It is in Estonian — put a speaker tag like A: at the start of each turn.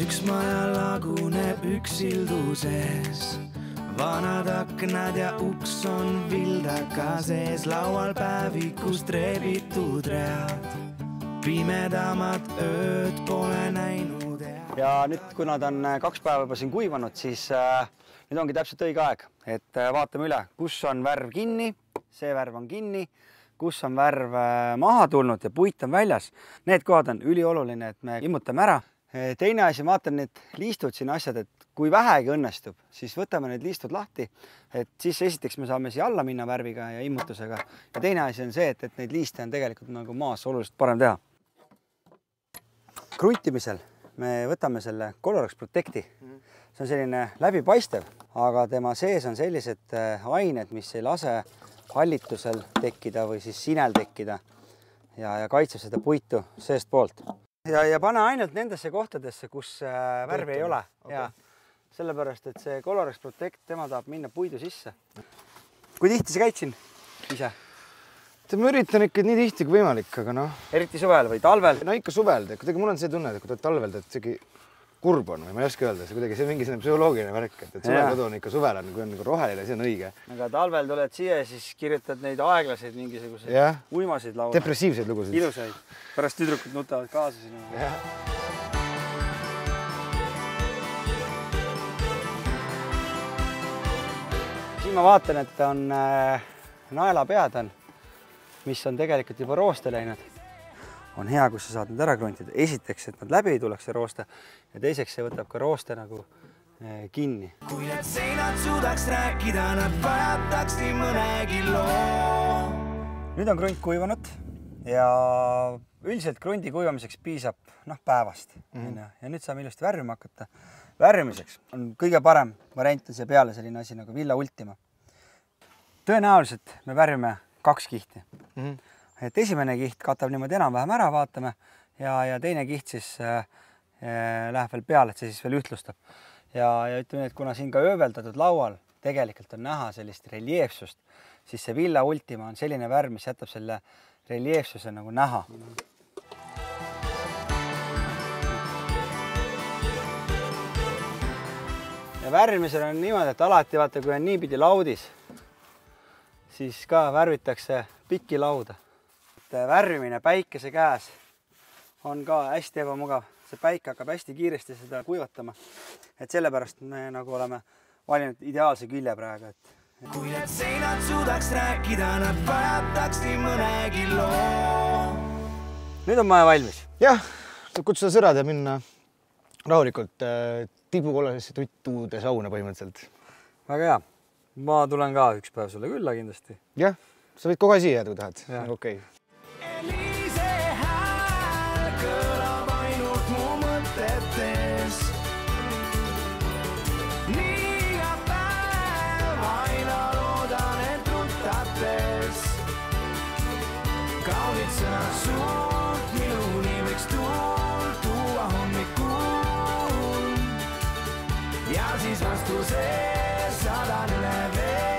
A: üks maja laguneb üksilduses. Vanad aknad ja uks on vildaka sees, laual päevikust reebitud read. Pimedamad ööd pole näinud.
B: Ja nüüd, kuna ta on 2 päeva juba siin kuivanud, siis nüüd ongi täpselt õige aeg, et vaatame üle, kus on värv kinni, see värv on kinni, kus on värv maha tulnud ja puit on väljas. Need kohad on ülioluline, et me immutame ära. Teine asi, vaatan need liistud siin asjad, et kui vähegi õnnestub, siis võtame need liistud lahti, et siis esiteks me saame siia alla minna värviga ja immutusega. Ja teine asi on see, et neid liiste on tegelikult nagu maas oluliselt parem teha. Kruntimisel me võtame selle Colorex Protecti. See on selline läbipaistev, aga tema sees on sellised ained, mis ei lase hallitusel tekkida või siis sinel tekkida ja kaitseb seda puitu seest poolt. Ja pane ainult nendesse kohtadesse, kus värvi ei ole. Ja sellepärast, et see Colorex Protect, tema tahab minna puidu sisse. Kui tihti sa käid siin ise?
C: Ma üritan ikka nii tihti kui võimalik, aga noh.
B: Eriti suvel või talvel?
C: No ikka suvel. Kuidagi mul on see tunne, et kui talvel teed isegi kurb on või ma ei oska öelda. See kuidagi see mingi psühholoogiline värk, et suvekodu on ikka suvel on, kui on nagu roheline, see on õige.
B: Aga talvel tuled siia ja siis kirjutad neid aeglaseid mingisuguseid uimasid laula.
C: Depressiivseid lugusid.
B: Ilusaid. Pärast tüdrukud nutavad kaasa sinu. Siin ma vaatan, et on naelapead on, mis on tegelikult juba rooste läinud. On hea, kus sa saad need ära kruntida. Esiteks, et nad läbi ei tuleks see rooste ja teiseks see võtab ka rooste nagu kinni.
A: Kui need seinad suudaks rääkida, nad pajataks nii mõnegi loo.
B: Nüüd on krunt kuivanud ja üldiselt krundi kuivamiseks piisab päevast. Ja nüüd saame ilusti värvima hakata. Värvimiseks on kõige parem variant on see peale selline asi nagu Villa Ultima. Tõenäoliselt me värvime 2 kihti. Et esimene kiht katab niimoodi enam-vähem ära, vaatame, ja teine kiht siis läheb veel peale, et see siis veel ühtlustab. Ja ütleme, et kuna siin ka ööveldatud laual tegelikult on näha sellist reljeefsust, siis see Villa Ultima on selline värv, mis jätab selle reljeefsuse nagu näha. Ja värvimisel on niimoodi, et alati vaata, kui on niipidi laudis, siis ka värvitakse pikki lauda. Värvimine päikese käes on ka hästi ebamugav. See päike hakkab hästi kiiresti seda kuivatama. Et sellepärast me nagu oleme valinud ideaalse külje praegu.
A: Kui need seinad suudaks rääkida, nad pajataks nii mõnegi loo.
B: Nüüd on maja valmis.
C: Jah, kutsuda sõrad ja minna rahulikult tibukollasesse tuttuude sauna põhimõtteliselt.
B: Väga hea. Ma tulen ka üks päev sulle külla kindlasti.
C: Jah, sa võid kogu aeg siia jääda, kui tahad. Okei.
A: Eliise hääl kõlab ainult mu mõtetes. Liiga päev aina loodan, et rutates. Kaunid sõna suurt, minuni võiks tuul tuua hommikul. Ja siis vastuse sadan üle veel.